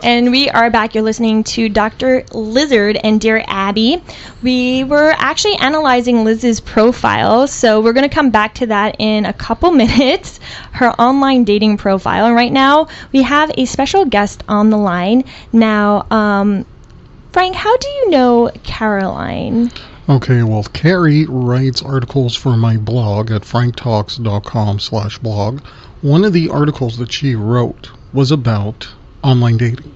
And we are back. You're listening to Dr. Lizard and Dear Abby. We were actually analyzing Liz's profile, so we're going to come back to that in a couple minutes, her online dating profile. And right now, we have a special guest on the line. Now, Frank, how do you know Caroline? Okay, well, Carrie writes articles for my blog at franktalks.com/blog. One of the articles that she wrote was about online dating.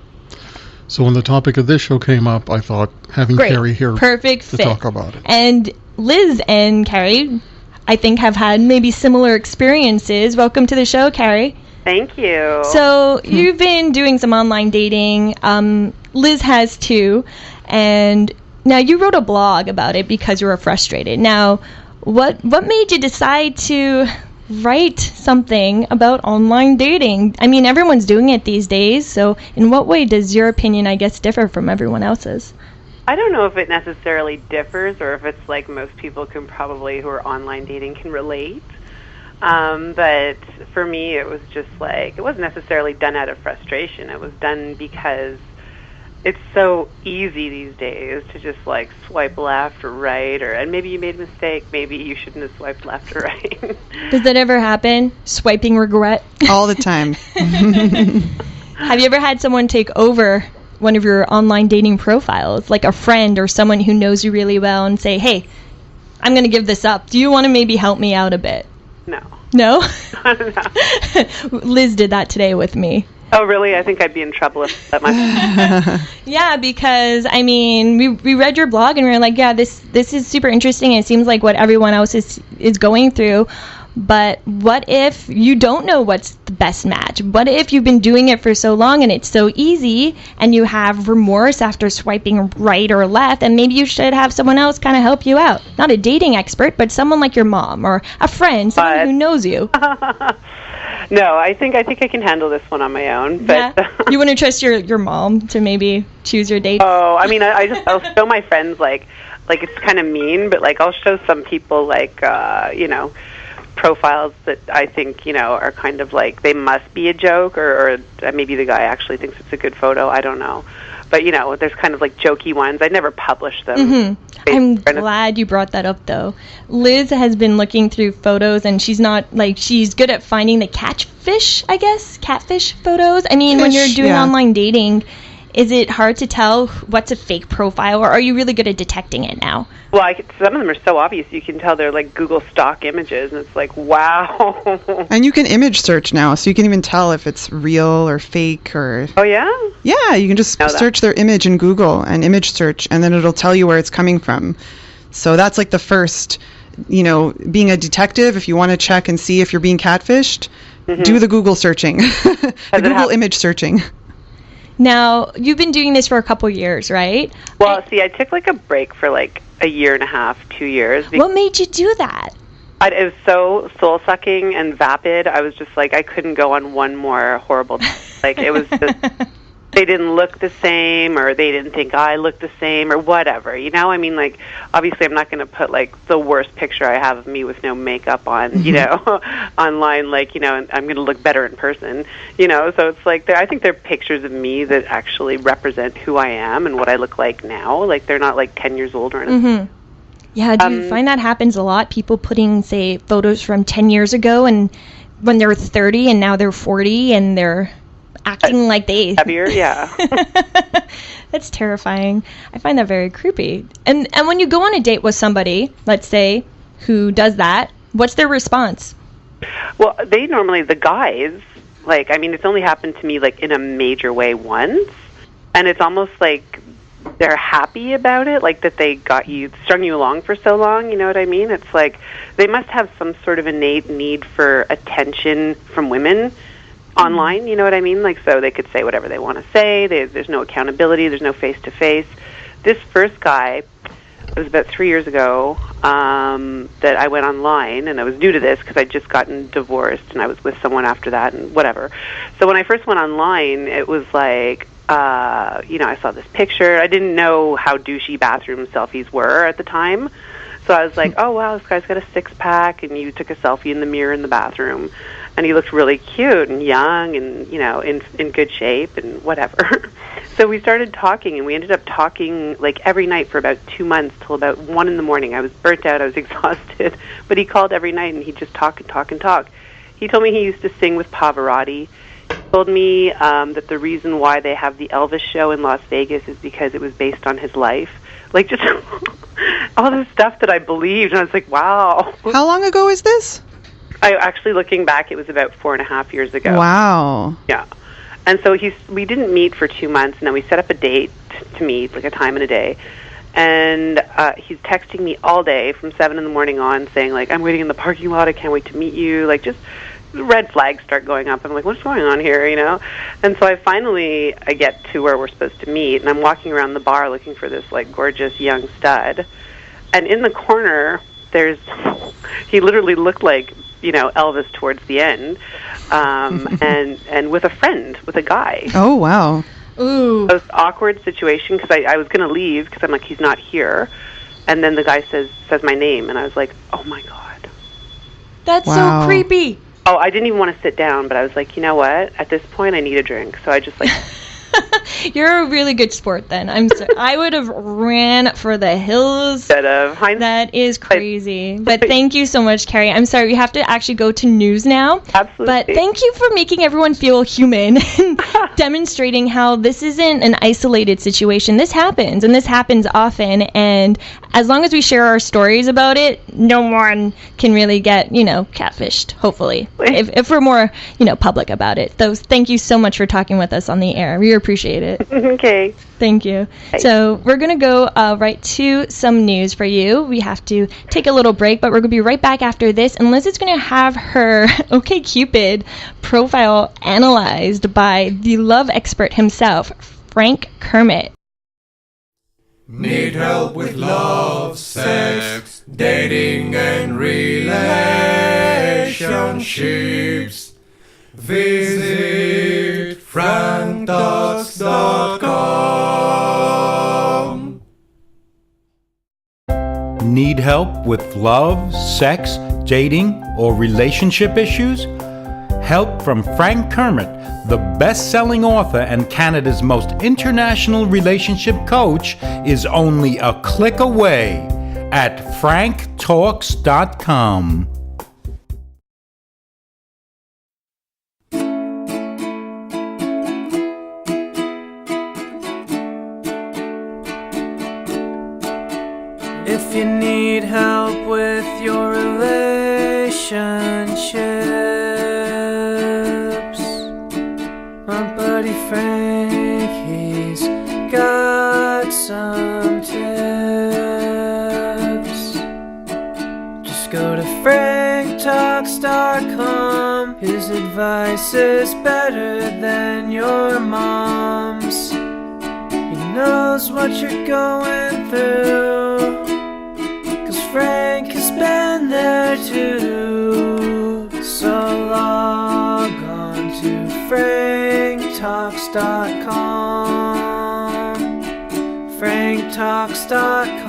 So when the topic of this show came up, I thought having Carrie here Perfect to fit. talk about it. And Liz and Carrie, I think, have had maybe similar experiences. Welcome to the show, Carrie. Thank you. So you've been doing some online dating. Liz has too. And now you wrote a blog about it because you were frustrated. Now, what made you decide to write something about online dating? I mean, everyone's doing it these days, so in what way does your opinion, I guess, differ from everyone else's? I don't know if it necessarily differs or if it's like most people who are online dating can relate. But for me, it was just like, it wasn't necessarily done out of frustration. It was done because it's so easy these days to just like swipe left or right, and maybe you made a mistake. Maybe you shouldn't have swiped left or right. Does that ever happen? Swiping regret? All the time. Have you ever had someone take over one of your online dating profiles, like a friend or someone who knows you really well, and say, hey, I'm going to give this up. Do you want to maybe help me out a bit? No. No? I don't know. Liz did that today with me. Oh, really? I think I'd be in trouble if that much. Yeah, because, I mean, we read your blog and we were like, yeah, this is super interesting. It seems like what everyone else is going through. But what if you don't know what's the best match? What if you've been doing it for so long and it's so easy and you have remorse after swiping right or left, and maybe you should have someone else kind of help you out? Not a dating expert, but someone like your mom or a friend, someone who knows you. No, I think I can handle this one on my own. But yeah. You wouldn't trust your mom to maybe choose your dates? Oh, I mean, I'll show my friends like it's kind of mean, but like I'll show some people like profiles that I think are kind of like they must be a joke, or maybe the guy actually thinks it's a good photo. I don't know. But, there's kind of like jokey ones. I never publish them. Mm-hmm. I'm glad you brought that up, though. Liz has been looking through photos, and she's good at finding the catfish photos. I mean, when you're doing online dating, is it hard to tell what's a fake profile, or are you really good at detecting it now? Well, some of them are so obvious. You can tell they're like Google stock images, and it's like, wow. And you can image search now, so you can even tell if it's real or fake or... Oh, yeah? Yeah, you can just search their image in Google and image search, and then it'll tell you where it's coming from. So that's like the first, being a detective, if you want to check and see if you're being catfished, do the Google searching, the Google image searching. Now, you've been doing this for a couple years, right? Well, I took like a break for like a year and a half, 2 years. What made you do that? It was so soul-sucking and vapid. I was just like, I couldn't go on one more horrible... Like, it was just... They didn't look the same, or they didn't think I looked the same, or whatever. I mean, like, obviously I'm not going to put, like, the worst picture I have of me with no makeup on, online, like, and I'm going to look better in person, So it's like, I think they're pictures of me that actually represent who I am and what I look like now. Like, they're not, like, 10 years old or anything. Mm-hmm. Yeah, do you find that happens a lot? People putting, say, photos from 10 years ago, and when they're 30 and now they're 40 and they're... acting like they... Heavier, yeah. That's terrifying. I find that very creepy. And when you go on a date with somebody, let's say, who does that, what's their response? Well, the guys, like, I mean, it's only happened to me, like, in a major way once, and it's almost like they're happy about it, like that they strung you along for so long, you know what I mean? It's like they must have some sort of innate need for attention from women online, you know what I mean? Like, so they could say whatever they want to say. There's no accountability. There's no face-to-face. This first guy, it was about 3 years ago that I went online, and I was new to this because I'd just gotten divorced, and I was with someone after that, and whatever. So when I first went online, it was like, I saw this picture. I didn't know how douchey bathroom selfies were at the time. So I was like, oh, wow, this guy's got a six-pack, and you took a selfie in the mirror in the bathroom. And he looked really cute and young and, you know, in good shape and whatever. So we started talking, and we ended up talking, like, every night for about 2 months till about 1 in the morning. I was burnt out. I was exhausted. But he called every night, and he'd just talk and talk and talk. He told me he used to sing with Pavarotti. He told me that the reason why they have the Elvis show in Las Vegas is because it was based on his life. Like, just all this stuff that I believed, and I was like, wow. How long ago is this? Actually, looking back, it was about 4.5 years ago. Wow. Yeah. And so we didn't meet for 2 months, and then we set up a date to meet, like a time and a day. And he's texting me all day from 7 in the morning on, saying, like, I'm waiting in the parking lot, I can't wait to meet you. Like, just red flags start going up. I'm like, what's going on here, you know? And so I get to where we're supposed to meet, and I'm walking around the bar looking for this, like, gorgeous young stud. And in the corner, he literally looked like, you know, Elvis towards the end, and with a friend, with a guy. Oh, wow. Ooh. It was an awkward situation because I was going to leave because I'm like, he's not here. And then the guy says my name, and I was like, oh, my God. That's Wow. so creepy. Oh, I didn't even want to sit down, but I was like, you know what? At this point, I need a drink. So I just, like... You're a really good sport then. I would have ran for the hills. Instead of hindsight. That is crazy. But thank you so much, Carrie. I'm sorry, we have to actually go to news now. Absolutely. But thank you for making everyone feel human and demonstrating how this isn't an isolated situation. This happens, and this happens often. And as long as we share our stories about it, no one can really get, you know, catfished, hopefully, if we're more, you know, public about it. So thank you so much for talking with us on the air. We appreciate it. Okay. Thank you. So we're going to go right to some news for you. We have to take a little break, but we're going to be right back after this. And Liz is going to have her OkCupid profile analyzed by the love expert himself, Frank Kermit. Need help with love, sex, dating and relationships? Visit franktalks.com. Need help with love, sex, dating, or relationship issues? Help from Frank Kermit, the best-selling author and Canada's most international relationship coach, is only a click away at franktalks.com. If you need help with your relationships, my buddy Frank, he's got some tips. Just go to franktalks.com. His advice is better than your mom's. He knows what you're going through, 'cause Frank has been there too. So log on to franktalks.com, franktalks.com.